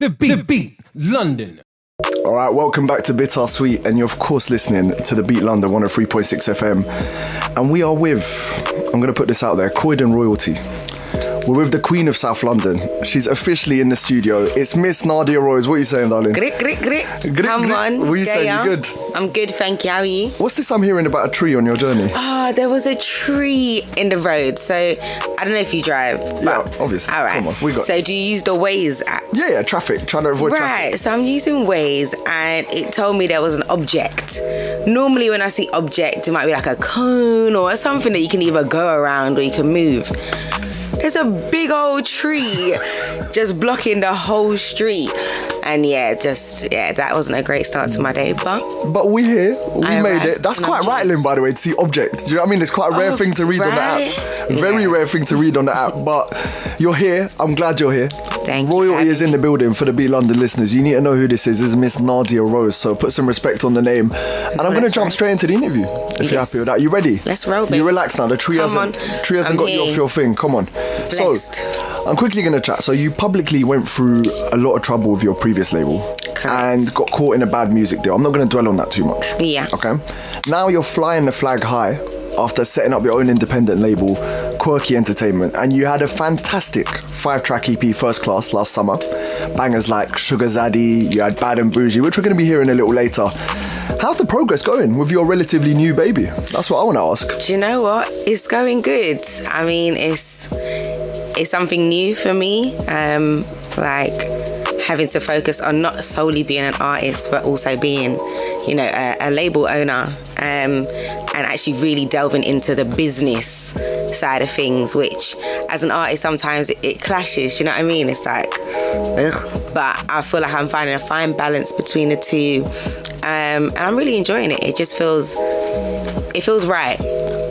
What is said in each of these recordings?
The Beat, London. All right, welcome back to BitarSweet, and you're of course listening to The Beat London 103.6 FM. And we are with, I'm going to put this out there, Qwerky Royalty. We're with the Queen of South London. She's officially in the studio. It's Miss Nadia Rose. What are you saying, darling? Great. Come on. What are you saying? You good? I'm good, thank you. How are you? What's this I'm hearing about a tree on your journey? There was a tree in the road. So, I don't know if you drive. Yeah, obviously. All right. Come on, we got So, do you use the Waze app? Yeah, traffic. Trying to avoid traffic. Right, so I'm using Waze and it told me there was an object. Normally when I see object, it might be like a cone or something that you can either go around or you can move. There's a big old tree just blocking the whole street. And that wasn't a great start to my day, But we're here. We made it. That's quite rattling, by the way, to see object. Do you know what I mean? It's quite a rare thing to read on the app. Very rare thing to read on the app. But you're here. I'm glad you're here. Thank you. Royalty is in the building for the Beat London listeners. You need to know who this is. This is Miss Nadia Rose. So put some respect on the name. And I'm going to jump straight into the interview. If you're happy with that. You ready? Let's roll, baby. You relax now. The tree hasn't got you off your thing. Come on. Blessed. So I'm quickly going to chat. So you publicly went through a lot of trouble with your previous label. Correct. And got caught in a bad music deal. I'm not going to dwell on that too much. Yeah. Okay. Now you're flying the flag high after setting up your own independent label, Qwerky Entertainment, and you had a fantastic 5-track EP First Class last summer. Bangers like Sugar Zaddy, you had Bad and Boujee, which we're going to be hearing a little later. How's the progress going with your relatively new baby? That's what I want to ask. Do you know what? It's going good. I mean, it's something new for me. Having to focus on not solely being an artist, but also being, a label owner, and actually really delving into the business side of things, which as an artist sometimes it clashes, you know what I mean? It's like, ugh. But I feel like I'm finding a fine balance between the two, and I'm really enjoying it. It just feels right.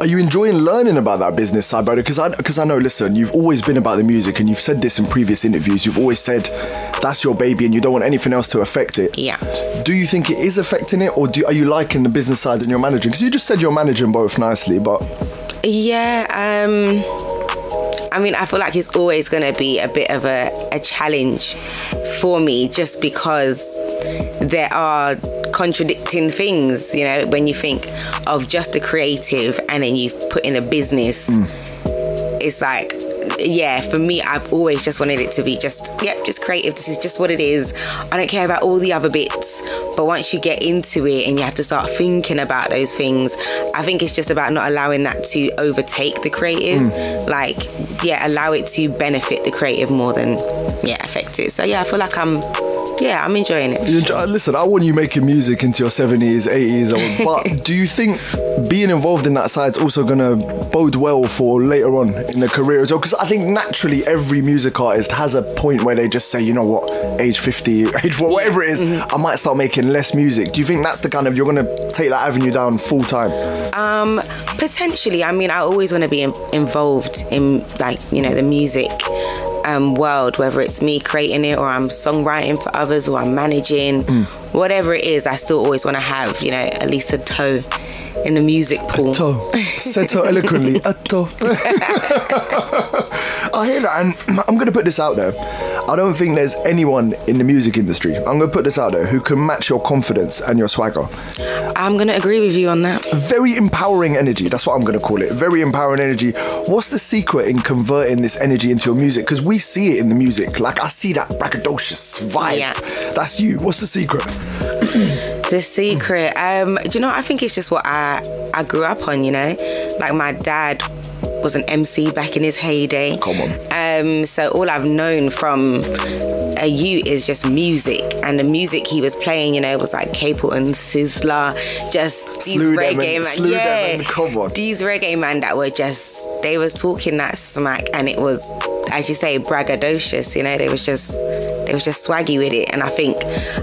Are you enjoying learning about that business side, brother? Because I know, listen, you've always been about the music, and you've said this in previous interviews. You've always said that's your baby and you don't want anything else to affect it. Yeah. Do you think it is affecting it, or are you liking the business side and you're managing? Because you just said you're managing both nicely, but... Yeah, I feel like it's always going to be a bit of a challenge for me, just because there are contradicting things, when you think of just a creative and then you put in a business. It's like, for me, I've always just wanted it to be just creative. This is just what it is. I don't care about all the other bits. But once you get into it and you have to start thinking about those things, I think it's just about not allowing that to overtake the creative. Allow it to benefit the creative more than affect it. So I feel like I'm enjoying it. Listen, I want you making music into your 70s, 80s, but do you think being involved in that side is also going to bode well for later on in the career as well? Because I think naturally every music artist has a point where they just say, you know what, age 50, whatever it is, I might start making less music. Do you think that's the kind of, you're going to take that avenue down full time? Potentially. I always want to be involved in the music world, whether it's me creating it or I'm songwriting for others or I'm managing, whatever it is. I still always want to have, at least a toe in the music pool. A toe. Said so eloquently. A toe. I hear that, and I'm going to put this out there. I don't think there's anyone in the music industry, I'm going to put this out there, who can match your confidence and your swagger. I'm going to agree with you on that. Very empowering energy, that's what I'm going to call it. Very empowering energy. What's the secret in converting this energy into your music? Because we see it in the music. Like, I see that braggadocious vibe. Yeah. That's you. What's the secret? The secret? Do you know what? I think it's just what I grew up on, Like, my dad was an MC back in his heyday. Come on. So all I've known from a youth is just music, and the music he was playing, was like Capleton, Sizzler, just these reggae man. Come on. These reggae man that were just, they was talking that smack, and it was, as you say, braggadocious. They was just swaggy with it, and I think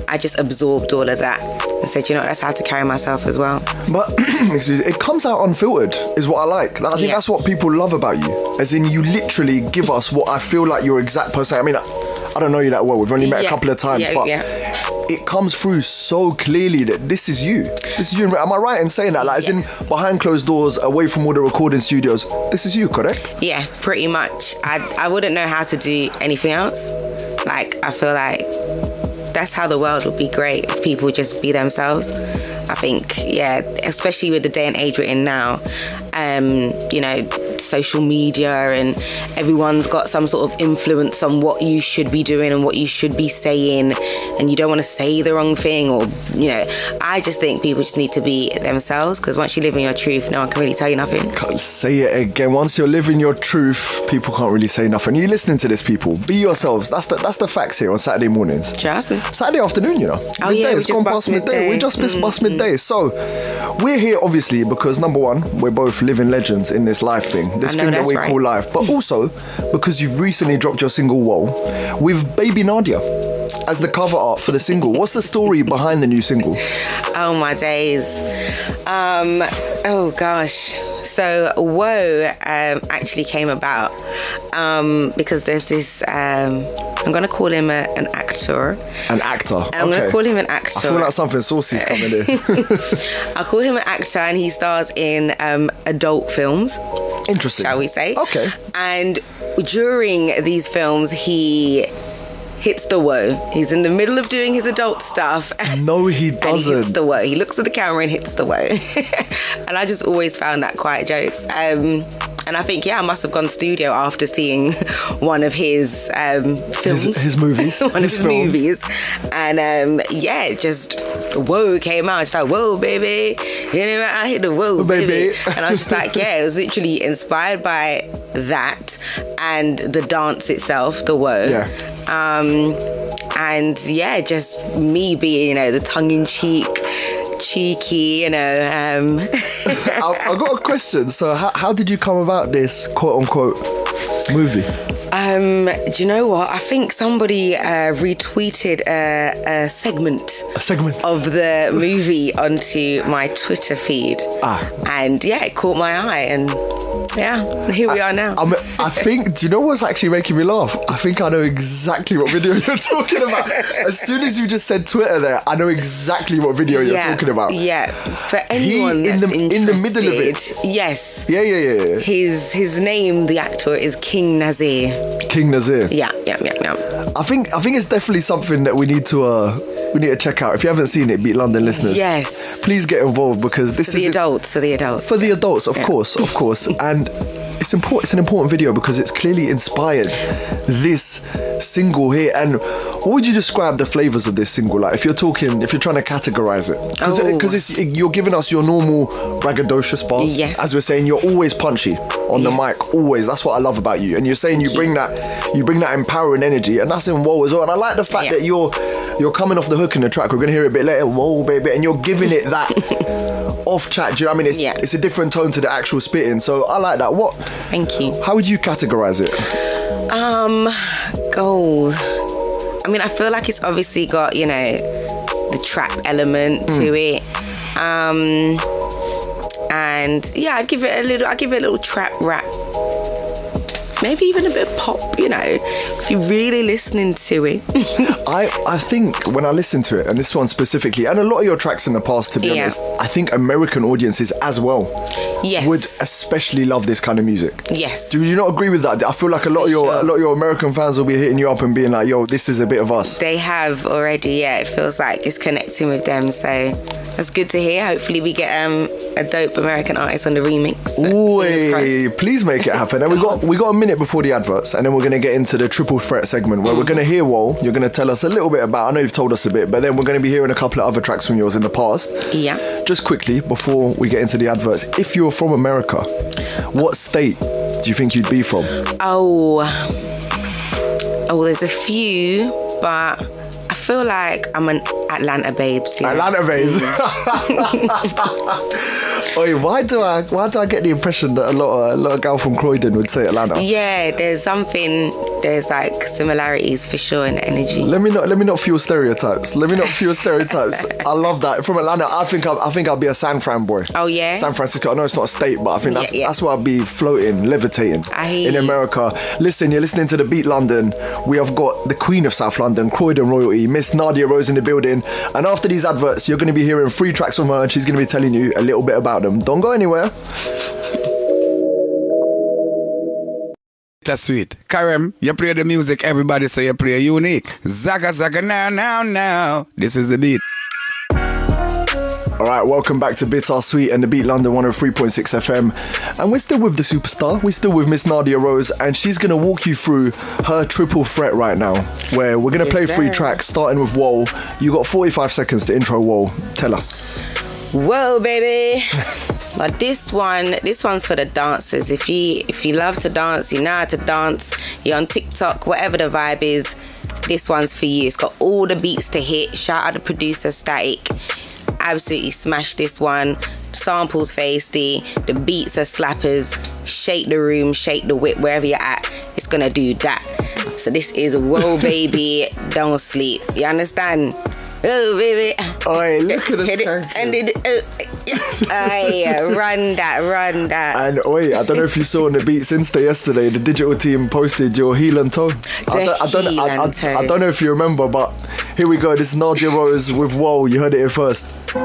I just absorbed all of that and said, that's how to carry myself as well. But it comes out unfiltered, is what I like. I think that's what people love about you, as in you literally give us what I feel like your exact person. I don't know you that well. We've only met a couple of times, but it comes through so clearly that this is you. This is you. Am I right in saying that? Like, as in behind closed doors, away from all the recording studios, this is you, correct? Yeah, pretty much. I wouldn't know how to do anything else. Like, I feel like that's how the world would be great if people just be themselves. I think, yeah, especially with the day and age we're in now, you know, social media and everyone's got some sort of influence on what you should be doing and what you should be saying, and you don't want to say the wrong thing, or, you know, I just think people just need to be themselves, because once you live in your truth, no one can really tell you nothing. Can't say it again. Once you're living your truth, people can't really say nothing. You listening to this, people, be yourselves. That's the facts here on Saturday mornings. Trust me. Saturday afternoon, you know. Oh, Midday. yeah, It's gone past midday. We just missed past midday. So we're here obviously because, number one, we're both living legends in this life thing, this thing that we call life, but also because you've recently dropped your single Woah with baby Nadia as the cover art for the single. What's the story behind the new single? Oh my days. Oh gosh. So Woah actually came about because there's this, I'm going to call him an actor. An actor? I'm going to call him an actor. I feel like something saucy's coming in. I call him an actor, and he stars in adult films. Interesting. Shall we say? Okay. And during these films, he hits the Woah. He's in the middle of doing his adult stuff. No, he doesn't. And he hits the Woah. He looks at the camera and hits the Woah. And I just always found that quite jokes. And I think, I must have gone studio after seeing one of his films. His movies. One of his movies. And just Woah came out. Just like, whoa, baby. You know, I hit the Woah, baby. And I was just like, it was literally inspired by that and the dance itself, the Woah. Yeah. Just me being, the tongue-in-cheek, cheeky, I've got a question. So how did you come about this quote-unquote movie? Do you know what? I think somebody retweeted a segment of the movie onto my Twitter feed. And it caught my eye, and here we are now. I think, do you know what's actually making me laugh? I think I know exactly what video you're talking about. As soon as you just said Twitter there, I know exactly what video you're talking about. Yeah, for anyone that's interested, in the middle of it. Yes. Yeah. His name, the actor, is King Nazir. King Nazir. Yeah. I think it's definitely something that we need to check out. If you haven't seen it, Beat London listeners, yes, please get involved, because this is for the adults, of course, and it's important. It's an important video because it's clearly inspired this single here. And what would you describe the flavors of this single like? If you're trying to categorize it, because you're giving us your normal braggadocious bars. Yes. As we're saying, you're always punchy on the mic, always. That's what I love about you. And you're saying you bring that empowering energy, and that's in Woah as well. And I like the fact that you're coming off the hook in the track. We're gonna hear it a bit later. Whoa, baby, and you're giving it that off chat. Do you know what I mean? It's a different tone to the actual spitting. So I like that. Thank you. How would you categorize it? Gold. I mean, I feel like it's obviously got, the trap element to it. And I'd give it a little trap rap. Maybe even a bit of pop, if you're really listening to it. I think when I listen to it, and this one specifically, and a lot of your tracks in the past, to be honest, I think American audiences as well would especially love this kind of music. Yes. Do you not agree with that? I feel like a lot of your American fans will be hitting you up and being like, yo, this is a bit of us. They have already, It feels like it's connecting with them, so that's good to hear. Hopefully we get a dope American artist on the remix. Ooh, please make it happen. And we got a minute before the adverts, and then we're going to get into the triple threat segment where we're going to hear Woah. You're going to tell us a little bit about, I know you've told us a bit, but then we're going to be hearing a couple of other tracks from yours in the past. Yeah. Just quickly, before we get into the adverts, if you're from America, what state do you think you'd be from? Oh, there's a few, but I feel like I'm an Atlanta babe. Atlanta babes. Oi, why do I get the impression that a lot of gal from Croydon would say Atlanta? Yeah, there's like similarities for sure in the energy. Let me not fuel stereotypes. I love that. From Atlanta, I think I'll be a San Fran boy. Oh yeah? San Francisco. I know it's not a state, but I think that's where I'll be floating, levitating in America. Listen, you're listening to the Beat London. We have got the Queen of South London, Croydon royalty, Miss Nadia Rose in the building. And after these adverts, you're going to be hearing 3 tracks from her, and she's going to be telling you a little bit about them. Don't go anywhere. BitarSweet. Karim, you play the music, everybody say you play unique. Zaga zaga now. This is the beat. All right, welcome back to BitarSweet and the Beat London 103.6 FM. And we're still with the superstar. We're still with Miss Nadia Rose, and she's going to walk you through her triple threat right now, where we're going to play 3 tracks, starting with Woah. You got 45 seconds to intro Woah. Tell us. Whoa, baby. But this one's for the dancers. If you love to dance, you know how to dance, you're on TikTok, whatever the vibe is, this one's for you. It's got all the beats to hit. Shout out to producer Static. Absolutely smash this one. Samples feisty, the beats are slappers. Shake the room, shake the whip, wherever you're at, it's gonna do that. So this is Whoa Baby, Don't Sleep. You understand? Oh baby. Oi, look at the Hit it, and it, run that. And oi, I don't know if you saw on the Beats Insta yesterday, the digital team posted your heel and toe. I don't know if you remember, but here we go. This is Nadia Rose with Woah. You heard it here first.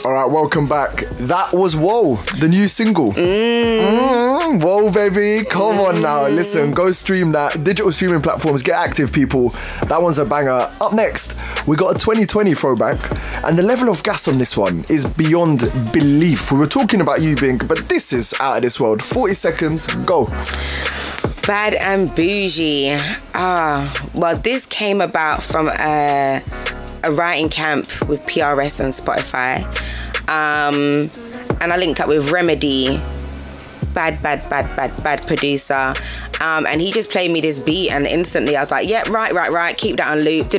All right, welcome back. That was Woah, the new single. Woah, baby, come on now. Listen, go stream that. Digital streaming platforms, get active, people. That one's a banger. Up next, we got a 2020 throwback, and the level of gas on this one is beyond belief. We were talking about you being, but this is out of this world. 40 seconds, go. Bad and Boujee. Well, this came about from a writing camp with PRS and Spotify. And I linked up with Remedy, bad producer. And he just played me this beat, and instantly I was like, yeah, right, keep that on loop.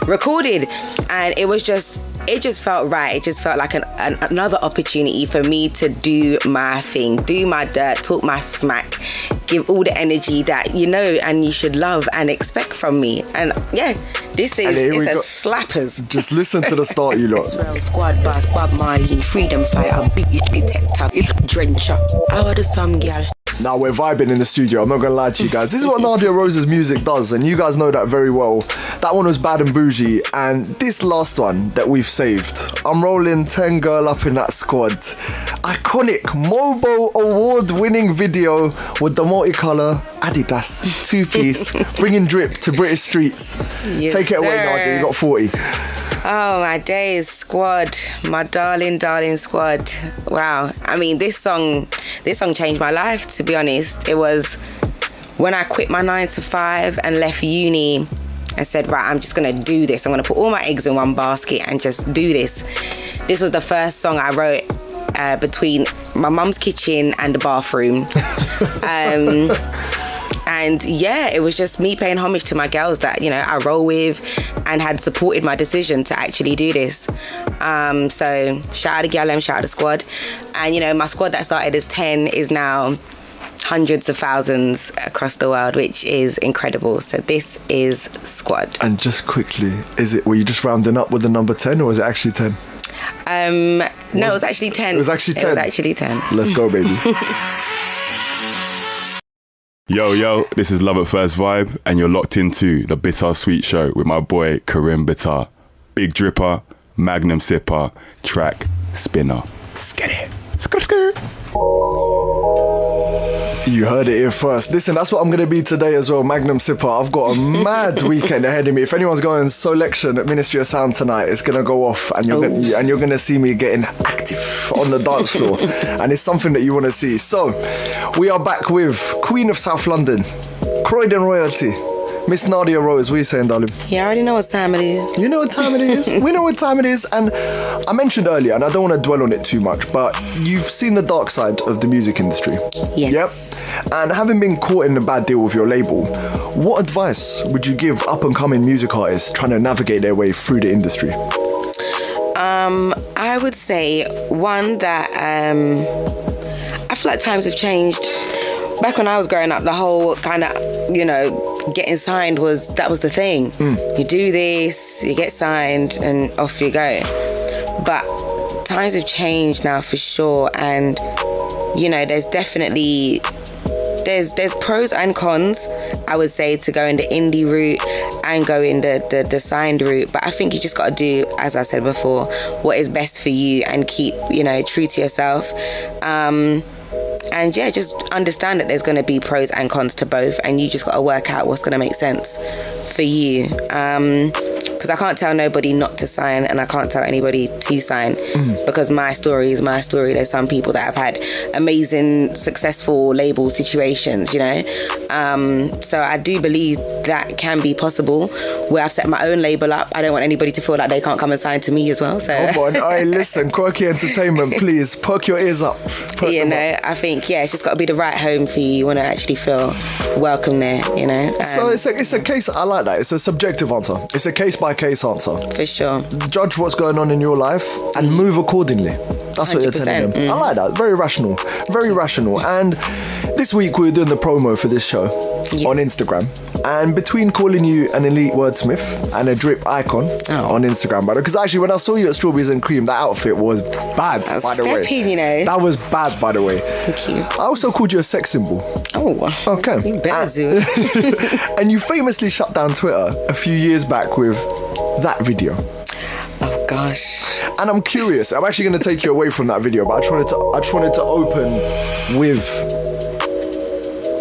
Recorded. And it just felt right. It just felt like another opportunity for me to do my thing, do my dirt, talk my smack, give all the energy that you know and you should love and expect from me. And yeah, this is a slappers. Just listen to the start, you lot. Skwod Boss, Bob Marley, freedom fighter, beat detector, it's drencher. I order some girl. Now we're vibing in the studio, I'm not gonna lie to you guys. This is what Nadia Rose's music does, and you guys know that very well. That one was Bad and Boujee, and this last one that we've saved, I'm rolling 10 girl up in that squad. Iconic Mobo award-winning video with the multicolour Adidas 2-piece, bringing drip to British streets. Yes, take it away, Nadia, you got 40. Oh, my days, Skwod, my darling Skwod. Wow. I mean, this song changed my life, to be honest. It was when I quit my 9 to 5 and left uni and said, right, I'm just going to do this. I'm going to put all my eggs in one basket and just do this. This was the first song I wrote between my mum's kitchen and the bathroom. And yeah, it was just me paying homage to my girls that, you know, I roll with and had supported my decision to actually do this. So shout out to Gallem, shout out to Skwod. And, you know, my squad that started as 10 is now hundreds of thousands across the world, which is incredible. So this is Skwod. And just quickly, were you just rounding up with the number 10 or was it actually 10? No, it was actually 10. It was actually 10? It was actually 10. Let's go, baby. Yo, this is Love at First Vibe, and you're locked into the BitarSweet show with my boy Karim Bitar. Big dripper, magnum sipper, track spinner. Skid it. Skr. You heard it here first. Listen, that's what I'm going to be today as well, Magnum Sipper. I've got a mad weekend ahead of me. If anyone's going selection at Ministry of Sound tonight, it's going to go off, and you're going to see me getting active on the dance floor. And it's something that you want to see. So, we are back with Queen of South London, Croydon royalty, Miss Nadia Rose. What are you saying, darling? You already know what time it is. You know what time it is. We know what time it is. And I mentioned earlier, and I don't want to dwell on it too much, but you've seen the dark side of the music industry. Yes. Yep. And having been caught in a bad deal with your label, what advice would you give up-and-coming music artists trying to navigate their way through the industry? I would say, one, that I feel like times have changed. Back when I was growing up, the whole kind of, you know, getting signed was the thing. You do this, you get signed, and off you go. But times have changed now for sure, and you know, there's definitely there's pros and cons, I would say, to go in the indie route and go in the signed route. But I think you just got to do, as I said before, what is best for you and keep, true to yourself. And yeah, just understand that there's going to be pros and cons to both, and you just got to work out what's going to make sense for you. Because I can't tell nobody not to sign, and I can't tell anybody to sign, because my story is my story. There's some people that have had amazing, successful label situations, So I do believe that can be possible, where I've set my own label up. I don't want anybody to feel like they can't come and sign to me as well. So come on, hey, listen, Qwerky Entertainment, please perk your ears up. I think it's just got to be the right home for you. You want to actually feel welcome there, So it's a case. I like that. It's a subjective answer. It's a case by case answer. For sure. Judge what's going on in your life and move accordingly. That's what you're telling them. I like that. Very rational. Very rational. And this week we were doing the promo for this show on Instagram. And between calling you an elite wordsmith and a drip icon on Instagram, brother, because actually when I saw you at Strawberries and Cream, that outfit was bad, by the way. That was bad, by the way. Thank you. I also called you a sex symbol. Oh, okay. You better do it. And you famously shut down Twitter a few years back with that video. Oh gosh. And I'm curious. I'm actually going to take you away from that video, but I just wanted to open with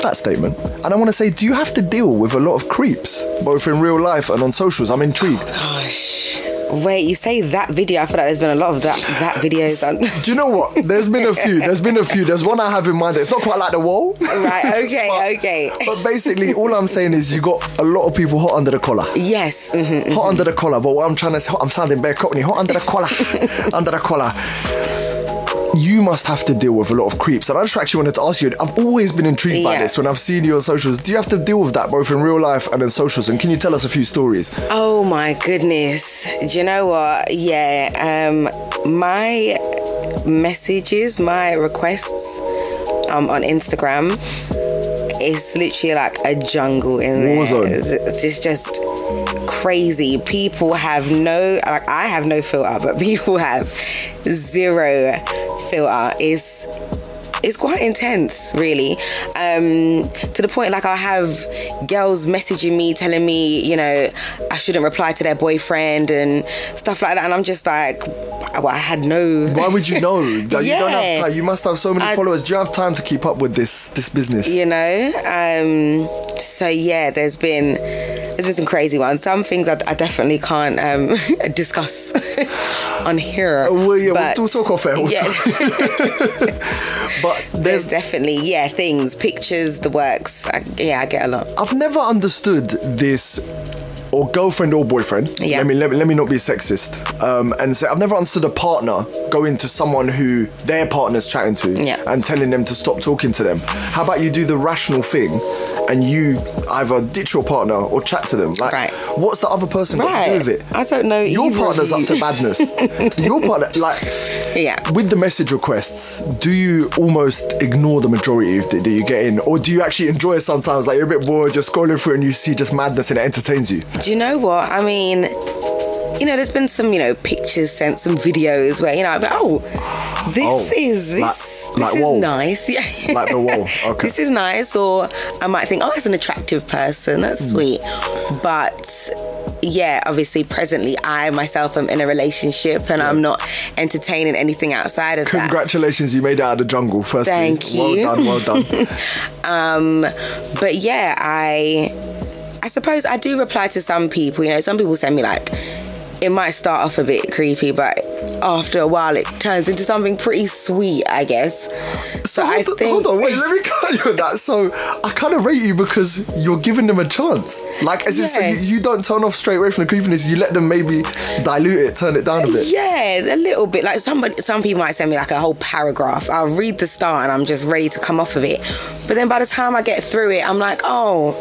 that statement. And I want to say, do you have to deal with a lot of creeps, both in real life and on socials? I'm intrigued. Oh, gosh. Wait, you say that video? I feel like there's been a lot of that videos. Do you know what? There's been a few. There's one I have in mind. It's not quite like the wall. Right, okay. But basically, all I'm saying is you got a lot of people hot under the collar. Yes. Hot under the collar. But what I'm trying to say, I'm sounding bare cockney. Hot under the collar. Under the collar. You must have to deal with a lot of creeps. And I just actually wanted to ask you, I've always been intrigued by this when I've seen you on socials. Do you have to deal with that both in real life and in socials? And can you tell us a few stories? Oh my goodness. Do you know what? Yeah. My messages, my requests on Instagram, it's literally like a jungle in there. Warzone. It's just crazy. People have I have no filter, but people have zero filter. It's quite intense, really, to the point like I'll have girls messaging me telling me I shouldn't reply to their boyfriend and stuff like that, and I'm just like, well, I had no. Why would you know? You don't have time. You must have so many followers. Do you have time to keep up with this business? So yeah, there's been some crazy ones. Some things I definitely can't discuss on here. We'll talk off air. But there's definitely things, pictures, the works. I get a lot. I've never understood this, or girlfriend or boyfriend. Yeah. Let me not be sexist. And say I've never understood a partner going to someone who their partner's chatting to and telling them to stop talking to them. How about you do the rational thing and you either ditch your partner or chat to them? Like, what's the other person got to do with it? I don't know. Your partner's up to badness. Your partner, with the message requests, do you almost ignore the majority that you get in, or do you actually enjoy it sometimes? Like, you're a bit bored, you're scrolling through and you see just madness and it entertains you. Do you know what? I mean, there's been some, pictures sent, some videos where, this is nice. Yeah. Like the wall. Okay. This is nice. Or I might think, that's an attractive person. That's sweet. But yeah, obviously presently I myself am in a relationship and I'm not entertaining anything outside of that. Congratulations, you made it out of the jungle, firstly. Thank you. Well done. But yeah, I suppose I do reply to some people. Some people send me it might start off a bit creepy, but after a while it turns into something pretty sweet, I guess. So hold on, wait, let me cut you on that. So I kind of rate you because you're giving them a chance. So you don't turn off straight away from the creepiness. You let them maybe dilute it, turn it down a bit. Yeah, a little bit. Some people might send me a whole paragraph. I'll read the start and I'm just ready to come off of it. But then by the time I get through it, I'm like, oh,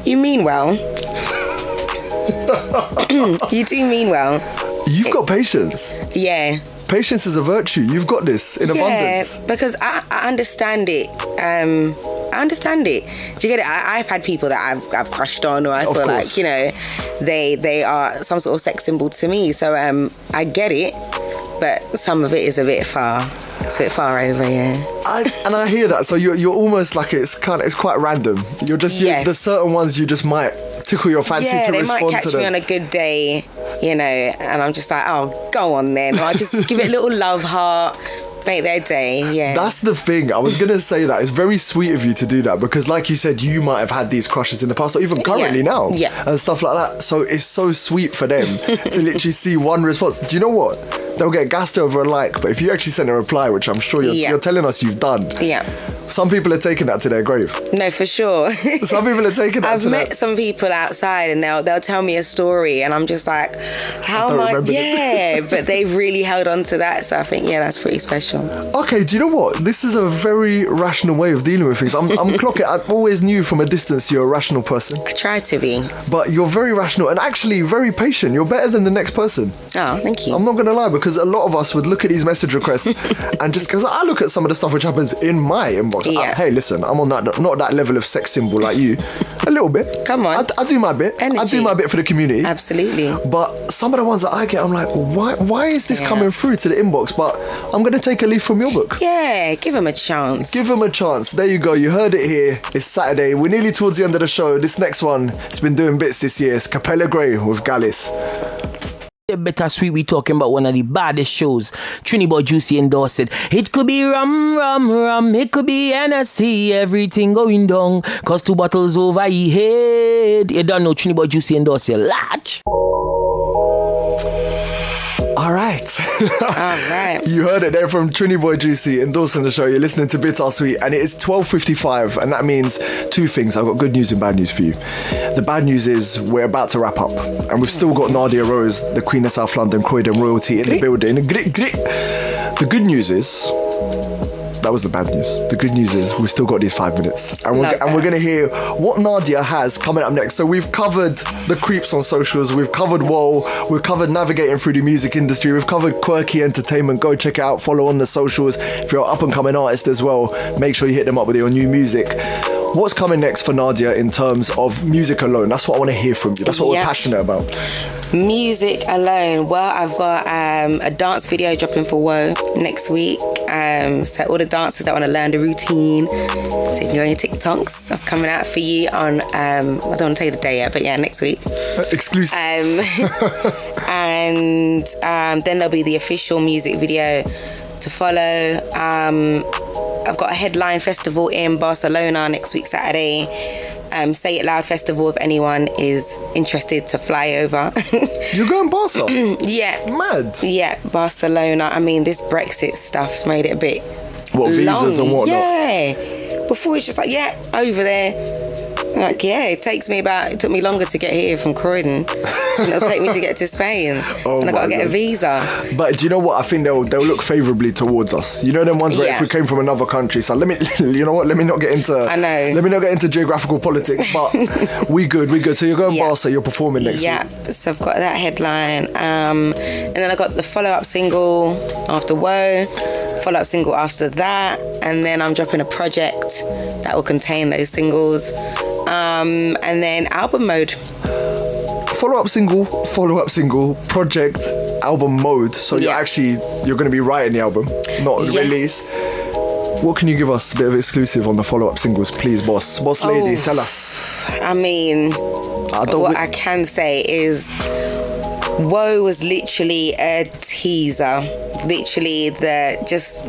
you mean well. You do mean well. You've got patience. Yeah. Patience is a virtue. You've got this in abundance. Yeah, because I understand it. I understand it. Do you get it? I've had people that I've crushed on, or I feel like they are some sort of sex symbol to me. So I get it. but some of it is a bit far. It's a bit far over, yeah. I hear that. So you're almost like it's quite random. You're just Yes. there's certain ones you just might tickle your fancy Yeah, to they respond might catch to them. me on a good day, you know, and I'm just like, oh, go on then. Or I just give it a little love heart, make their day, yeah. That's the thing. I was going to say that. It's very sweet of you to do that because, like you said, you might have had these crushes in the past or even currently now. Yeah. And stuff like that. So it's so sweet for them to literally see one response. Do you know what? They'll get gassed over a like, but if you actually send a reply, which I'm sure you're telling us you've done, some people are taking that to their grave. No, for sure. Some people are taking that I've met some people outside and they'll tell me a story and I'm just like, how am I? Yeah, but they've really held on to that. So I think, that's pretty special. Okay, do you know what? This is a very rational way of dealing with things. I'm clocking. I always knew from a distance you're a rational person. I try to be. But you're very rational and actually very patient. You're better than the next person. Oh, thank you. I'm not going to lie, because a lot of us would look at these message requests and just because I look at some of the stuff which happens in my inbox. Hey, listen, I'm on that, not that level of sex symbol like you. A little bit. Come on. I do my bit. Energy. I do my bit for the community. Absolutely. But some of the ones that I get, I'm like, why is this coming through to the inbox? But I'm going to take a leaf from your book. Yeah, give them a chance. Give them a chance. There you go. You heard it here. It's Saturday. We're nearly towards the end of the show. This next one, it's been doing bits this year. It's Capella Grey with Gallus. BitarSweet, we talking about one of the baddest shows. Boy Juicy endorsed it. It could be rum. It could be NSC. Everything going down. Cause 2 bottles over your head. You don't know Boy Juicy endorsed it. Large. All right. All right. You heard it there from Trini Boy Juicy endorsing the show. You're listening to BitarSweet and it is 12:55 and that means 2 things. I've got good news and bad news for you. The bad news is we're about to wrap up and we've still got Nadia Rose, the Queen of South London, Croydon royalty in the building. The good news is that was the bad news. The good news is we've still got these 5 minutes and we're going to hear what Nadia has coming up next. So we've covered the creeps on socials, we've covered Woah, we've covered navigating through the music industry, we've covered Qwerky Entertainment. Go check it out, follow on the socials. If you're an up and coming artist as well, make sure you hit them up with your new music. What's coming next for Nadia in terms of music alone? That's what I want to hear from you. That's what we're passionate about. Music alone. Well, I've got a dance video dropping for Woah next week. So all the dancers that want to learn the routine, so you can go on your TikToks. That's coming out for you on, I don't want to tell you the day yet, but next week. Exclusive. And then there'll be the official music video to follow. I've got a headline festival in Barcelona next week, Saturday. Say It Loud Festival if anyone is interested to fly over. You're going Barca? Yeah. Mad. Yeah, Barcelona. I mean, this Brexit stuff's made it a bit What, visas long. and whatnot? Yeah. Before it's just like, over there. Like, it took me longer to get here from Croydon than it'll take me to get to Spain. And I got to get a visa. But do you know what? I think they'll look favourably towards us. You know them ones where if we came from another country, so let me not get into let me not get into geographical politics, but we good. So you're going Barca, you're performing next week. Yeah, so I've got that headline. And then I got the follow-up single after Woah, follow-up single after that, and then I'm dropping a project that will contain those singles. And then album mode. Follow-up single, project, album mode. So you're going to be writing the album, not release. What can you give us a bit of exclusive on the follow-up singles, please, boss lady? Tell us. I mean, what I can say is Woah was literally a teaser. Literally just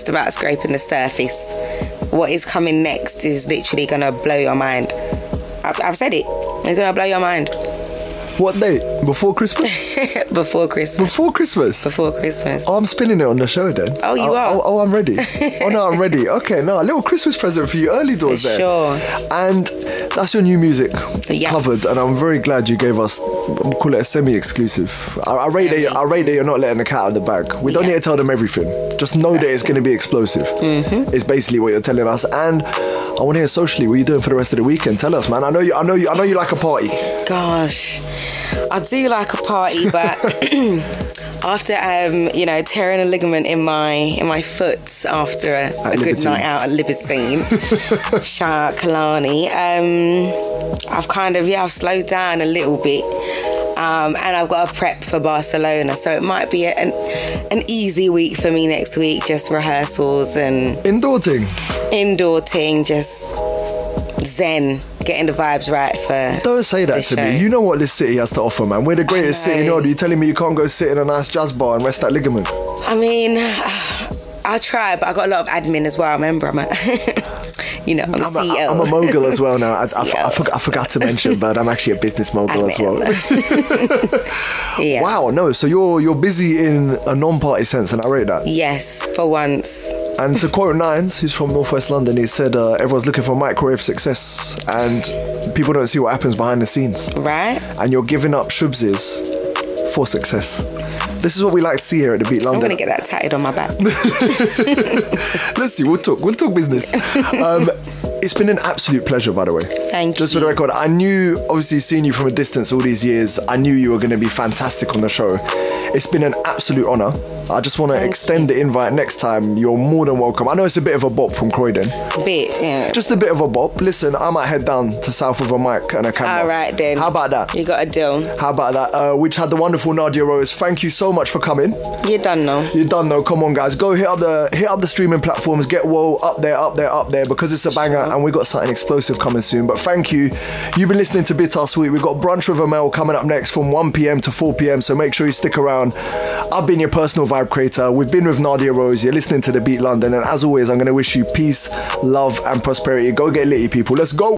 about scraping the surface. What is coming next is literally gonna blow your mind. I've said it. It's gonna blow your mind. What date? Before Christmas? Before Christmas. Oh, I'm spinning it on the show then. Oh, you are? Oh, I'm ready. I'm ready. Okay, no, a little Christmas present for you, early doors there. Sure. And that's your new music covered, and I'm very glad you gave us, we'll call it a semi-exclusive. I rate that you're not letting the cat out of the bag. We don't need to tell them everything. Just know that it's going to be explosive. Mm-hmm. It's basically what you're telling us. And I want to hear socially, what are you doing for the rest of the weekend? Tell us, man. I know you like a party. Gosh, I do like a party, but after tearing a ligament in my foot after a good night out at Libertine, shout out Kalani, I've kind of I've slowed down a little bit. And I've got a prep for Barcelona, so it might be an easy week for me next week. Just rehearsals and Indoor thing. Just zen, getting the vibes right for. Don't say that to me. You know what this city has to offer, man. We're the greatest city in the world. You're telling me you can't go sit in a nice jazz bar and rest that ligament? I mean, I'll try, but I got a lot of admin as well. Remember, I'm the CEO. I'm a mogul as well now. I forgot to mention, but I'm actually a business mogul as well. Yeah. Wow, no. So you're busy in a non-party sense, and I rate that. Yes, for once. And to quote Nines, who's from Northwest London, he said everyone's looking for microwave success, and people don't see what happens behind the scenes. Right. And you're giving up shubsies for success. This is what we like to see here at the Beat London. I'm going to get that tatted on my back. Let's see, we'll talk business. It's been an absolute pleasure, by the way. Thank you. Just for the record, I knew, obviously seeing you from a distance all these years, I knew you were going to be fantastic on the show. It's been an absolute honour. I just want to extend the invite next time. You're more than welcome. I know it's a bit of a bop from Croydon. Yeah. Just a bit of a bop. Listen, I might head down to South with a mic and a camera. All right, then. How about that? You got a deal. How about that? Which had the wonderful Nadia Rose. Thank you so much for coming. You're done now. You're done though. Come on, guys. Go hit up the streaming platforms. Get Woah up there because it's a banger and we got something explosive coming soon. But thank you. You've been listening to BitarSweet. We've got Brunch with Amel coming up next from 1 p.m. to 4 p.m. So make sure you stick around. I've been your personal vibe creator. We've been with Nadia Rose. You're listening to The Beat London. And as always, I'm going to wish you peace, love and prosperity. Go get litty, people. Let's go.